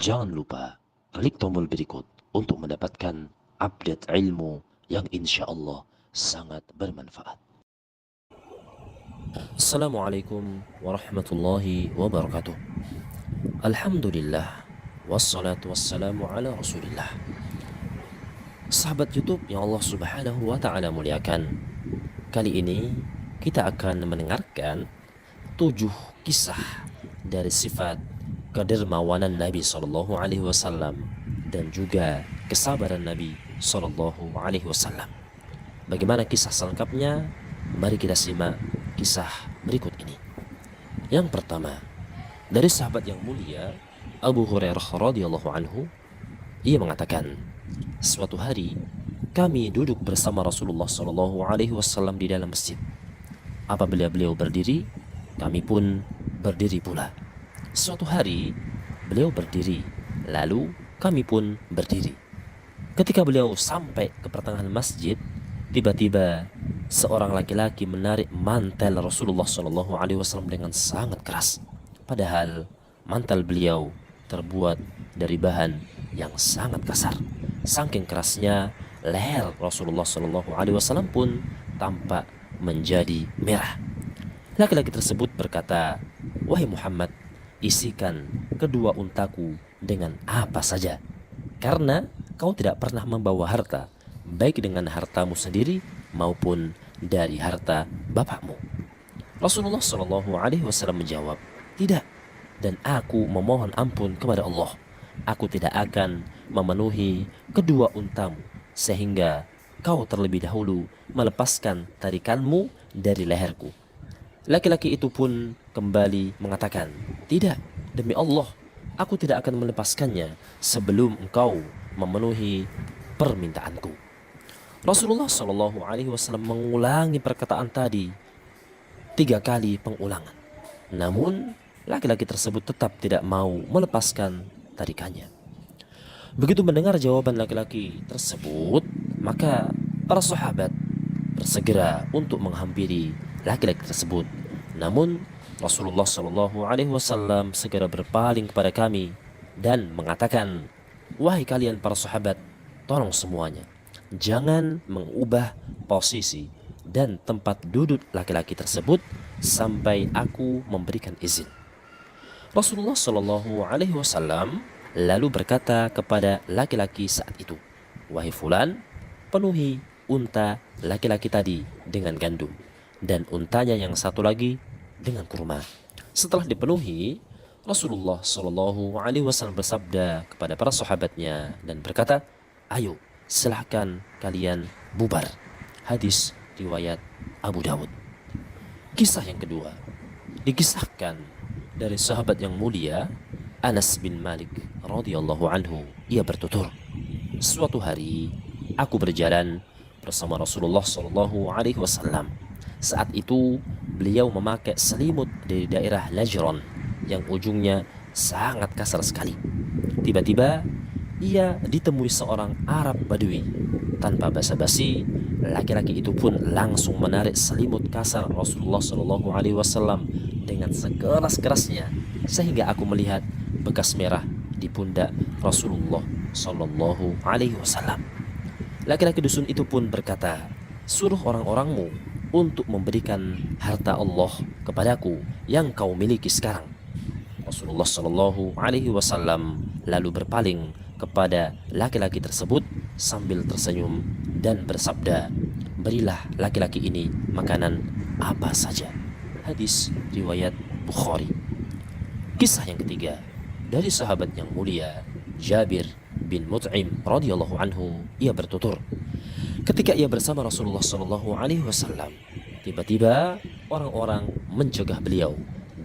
Jangan lupa klik tombol berikut untuk mendapatkan update ilmu yang insya Allah sangat bermanfaat. Assalamualaikum warahmatullahi wabarakatuh. Alhamdulillah, wassalatu wassalamu ala rasulillah. Sahabat YouTube yang Allah subhanahu wa ta'ala muliakan, kali ini kita akan mendengarkan 7 kisah dari sifat kedermawanan Nabi SAW dan juga kesabaran Nabi SAW. Bagaimana kisah selengkapnya? Mari kita simak kisah berikut ini. Yang pertama, dari sahabat yang mulia Abu Hurairah radhiyallahu anhu, ia mengatakan, suatu hari kami duduk bersama Rasulullah SAW di dalam masjid. Apabila beliau berdiri, kami pun berdiri pula. Suatu hari beliau berdiri, lalu kami pun berdiri. Ketika beliau sampai ke pertengahan masjid, tiba-tiba seorang laki-laki menarik mantel Rasulullah SAW dengan sangat keras. Padahal mantel beliau terbuat dari bahan yang sangat kasar. Saking kerasnya, leher Rasulullah SAW pun tampak menjadi merah. Laki-laki tersebut berkata, "Wahai Muhammad, isikan kedua untaku dengan apa saja, karena kau tidak pernah membawa harta, baik dengan hartamu sendiri maupun dari harta bapakmu." Rasulullah SAW menjawab, "Tidak, dan aku memohon ampun kepada Allah. Aku tidak akan memenuhi kedua untamu sehingga kau terlebih dahulu melepaskan tarikanmu dari leherku." Laki-laki itu pun kembali mengatakan, "Tidak, demi Allah, aku tidak akan melepaskannya sebelum engkau memenuhi permintaanku." Rasulullah SAW mengulangi perkataan tadi 3 kali pengulangan. Namun laki-laki tersebut tetap tidak mau melepaskan tarikannya. Begitu mendengar jawaban laki-laki tersebut, maka para sahabat bersegera untuk menghampiri laki-laki tersebut. Namun Rasulullah SAW segera berpaling kepada kami dan mengatakan, "Wahai kalian para sahabat, tolong semuanya, jangan mengubah posisi dan tempat duduk laki-laki tersebut sampai aku memberikan izin." Rasulullah SAW lalu berkata kepada laki-laki saat itu, "Wahai fulan, penuhi unta laki-laki tadi dengan gandum, dan untanya yang satu lagi dengan kurma." Setelah dipenuhi, Rasulullah SAW bersabda kepada para sahabatnya dan berkata, "Ayo, silahkan kalian bubar." Hadis riwayat Abu Dawud. Kisah yang kedua dikisahkan dari sahabat yang mulia Anas bin Malik radhiyallahu anhu. Ia bertutur, "Suatu hari aku berjalan bersama Rasulullah SAW. Saat itu beliau memakai selimut dari daerah Najran yang ujungnya sangat kasar sekali. Tiba-tiba ia ditemui seorang Arab Badui. Tanpa basa-basi, laki-laki itu pun langsung menarik selimut kasar Rasulullah SAW dengan sekeras-kerasnya sehingga aku melihat bekas merah di pundak Rasulullah SAW. Laki-laki dusun itu pun berkata, "Suruh orang-orangmu untuk memberikan harta Allah kepadaku yang kau miliki sekarang." Rasulullah SAW lalu berpaling kepada laki-laki tersebut sambil tersenyum dan bersabda, "Berilah laki-laki ini makanan apa saja." Hadis riwayat Bukhari. Kisah yang ketiga dari sahabat yang mulia Jabir bin Mut'im radhiyallahu anhu. Ia bertutur, ketika ia bersama Rasulullah SAW, tiba-tiba orang-orang mencegah beliau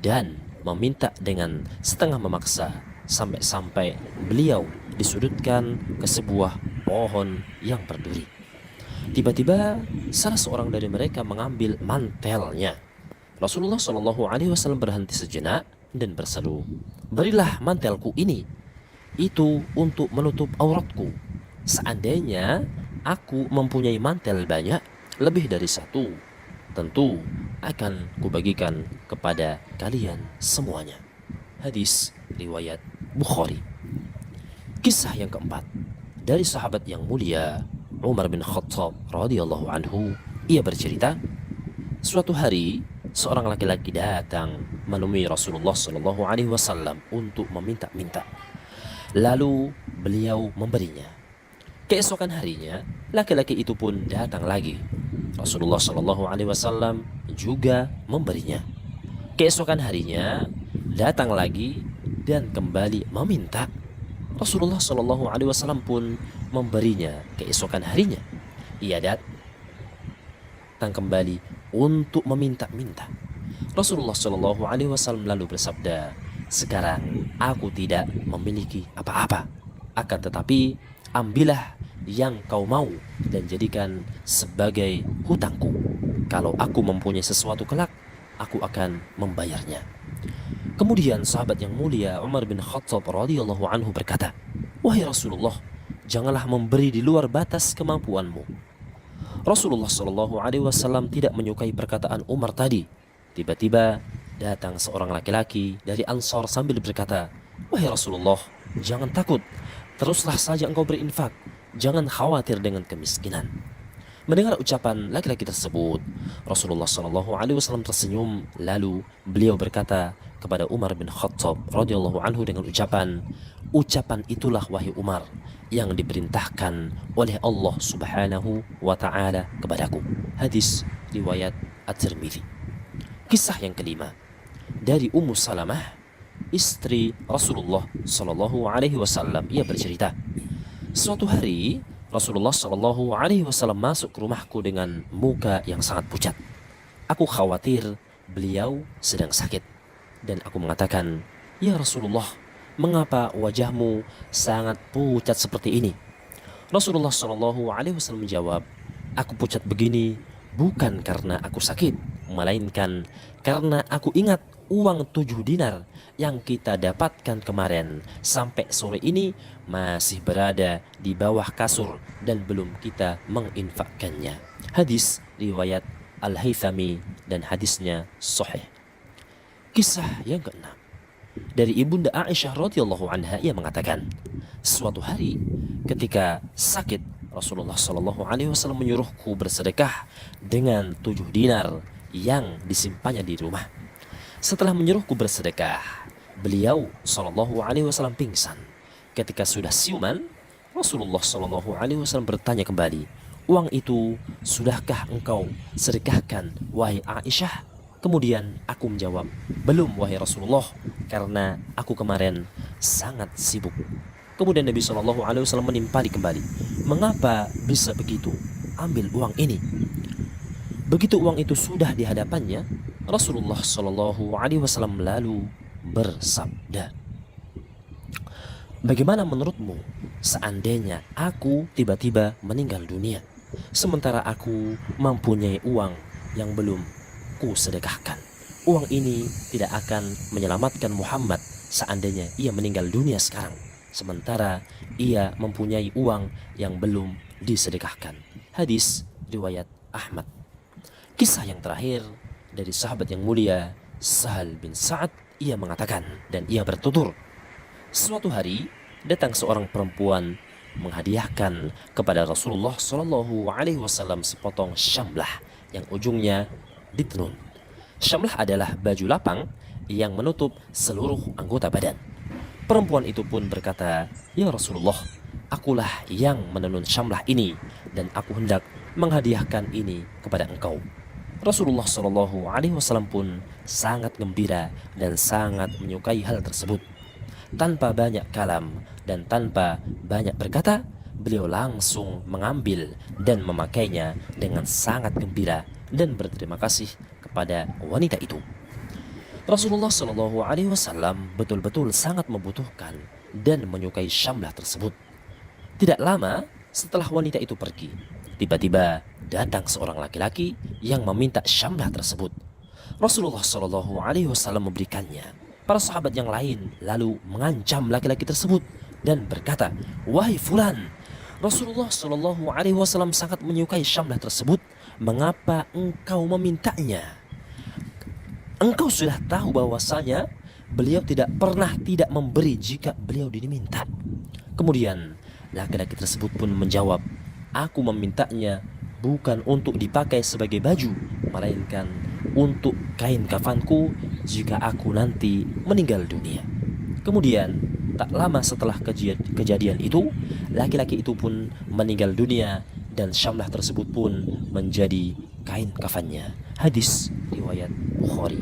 dan meminta dengan setengah memaksa sampai-sampai beliau disudutkan ke sebuah pohon yang berduri. Tiba-tiba salah seorang dari mereka mengambil mantelnya. Rasulullah SAW berhenti sejenak dan berseru, "Berilah mantelku ini. Itu untuk menutup auratku. Seandainya aku mempunyai mantel banyak, lebih dari satu, tentu akan kubagikan kepada kalian semuanya." Hadis riwayat Bukhari. Kisah yang keempat dari sahabat yang mulia Umar bin Khattab radhiyallahu anhu, ia bercerita, suatu hari seorang laki-laki datang menemui Rasulullah Shallallahu Alaihi Wasallam untuk meminta-minta. Lalu beliau memberinya. Keesokan harinya, laki-laki itu pun datang lagi. Rasulullah Shallallahu Alaihi Wasallam juga memberinya. Keesokan harinya, datang lagi dan kembali meminta. Rasulullah Shallallahu Alaihi Wasallam pun memberinya. Keesokan harinya, ia datang kembali untuk meminta-minta. Rasulullah Shallallahu Alaihi Wasallam lalu bersabda, sekarang aku tidak memiliki apa-apa, akan tetapi ambillah yang kau mau dan jadikan sebagai hutangku. Kalau aku mempunyai sesuatu kelak, aku akan membayarnya. Kemudian sahabat yang mulia Umar bin Khattab radhiyallahu anhu berkata, wahai Rasulullah, janganlah memberi di luar batas kemampuanmu. Rasulullah Shallallahu Alaihi Wasallam tidak menyukai perkataan Umar tadi. Tiba-tiba datang seorang laki-laki dari Ansar sambil berkata, wahai Rasulullah, jangan takut, teruslah saja engkau berinfak, jangan khawatir dengan kemiskinan. Mendengar ucapan laki-laki tersebut, Rasulullah Shallallahu Alaihi Wasallam tersenyum. Lalu beliau berkata kepada Umar bin Khattab radhiyallahu anhu dengan ucapan itulah wahai Umar yang diperintahkan oleh Allah Subhanahu wa Ta'ala kepadaku. Hadis riwayat At-Tirmidzi. Kisah yang kelima dari Ummu Salamah, istri Rasulullah Shallallahu Alaihi Wasallam. Ia bercerita, suatu hari Rasulullah Shallallahu Alaihi Wasallam masuk ke rumahku dengan muka yang sangat pucat. Aku khawatir beliau sedang sakit dan aku mengatakan, ya Rasulullah, mengapa wajahmu sangat pucat seperti ini? Rasulullah Shallallahu Alaihi Wasallam menjawab, aku pucat begini bukan karena aku sakit, melainkan karena aku ingat uang 7 dinar yang kita dapatkan kemarin sampai sore ini masih berada di bawah kasur dan belum kita menginfakkannya. Hadis riwayat Al-Haythami dan hadisnya sahih. Kisah yang keenam dari Ibunda Aisyah radhiyallahu anha, ia mengatakan, suatu hari ketika sakit, Rasulullah Shallallahu Alaihi Wasallam menyuruhku bersedekah dengan 7 dinar yang disimpannya di rumah. Setelah menyuruhku bersedekah, beliau Shallallahu Alaihi Wasallam pingsan. Ketika sudah siuman, Rasulullah Shallallahu Alaihi Wasallam bertanya kembali, uang itu sudahkah engkau sedekahkan wahai Aisyah? Kemudian aku menjawab, belum wahai Rasulullah, karena aku kemarin sangat sibuk. Kemudian Nabi Shallallahu Alaihi Wasallam menimpali kembali, mengapa bisa begitu? Ambil uang ini. Begitu uang itu sudah di hadapannya, Rasulullah Shallallahu Alaihi Wasallam lalu bersabda, bagaimana menurutmu seandainya aku tiba-tiba meninggal dunia, sementara aku mempunyai uang yang belum ku sedekahkan? Uang ini tidak akan menyelamatkan Muhammad seandainya ia meninggal dunia sekarang, sementara ia mempunyai uang yang belum disedekahkan. Hadis riwayat Ahmad. Kisah yang terakhir dari sahabat yang mulia Sahal bin Sa'ad, ia mengatakan dan ia bertutur, suatu hari datang seorang perempuan menghadiahkan kepada Rasulullah Shallallahu Alaihi Wasallam sepotong syamlah yang ujungnya ditenun. Syamlah adalah baju lapang yang menutup seluruh anggota badan. Perempuan itu pun berkata, ya Rasulullah, akulah yang menenun syamlah ini dan aku hendak menghadiahkan ini kepada engkau. Rasulullah Shallallahu Alaihi Wasallam pun sangat gembira dan sangat menyukai hal tersebut. Tanpa banyak kalam dan tanpa banyak berkata, beliau langsung mengambil dan memakainya dengan sangat gembira dan berterima kasih kepada wanita itu. Rasulullah Shallallahu Alaihi Wasallam betul-betul sangat membutuhkan dan menyukai syamlah tersebut. Tidak lama setelah wanita itu pergi, tiba-tiba datang seorang laki-laki yang meminta syamlah tersebut. Rasulullah Shallallahu Alaihi Wasallam memberikannya. Para sahabat yang lain lalu mengancam laki-laki tersebut dan berkata, wahai fulan, Rasulullah Shallallahu Alaihi Wasallam sangat menyukai syamlah tersebut. Mengapa engkau memintanya? Engkau sudah tahu bahwasanya beliau tidak pernah tidak memberi jika beliau diminta. Kemudian laki-laki tersebut pun menjawab, aku memintanya bukan untuk dipakai sebagai baju, melainkan untuk kain kafanku jika aku nanti meninggal dunia. Kemudian tak lama setelah kejadian itu, laki-laki itu pun meninggal dunia dan syamlah tersebut pun menjadi kain kafannya. Hadis riwayat Bukhari.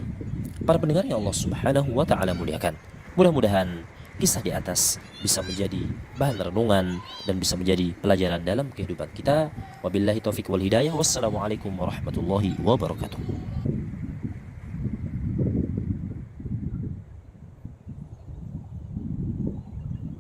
Para pendengar yang Allah Subhanahu wa taala muliakan, mudah-mudahan kisah di atas bisa menjadi bahan renungan dan bisa menjadi pelajaran dalam kehidupan kita. Wabillahi taufik wal hidayah. Wassalamualaikum warahmatullahi wabarakatuh.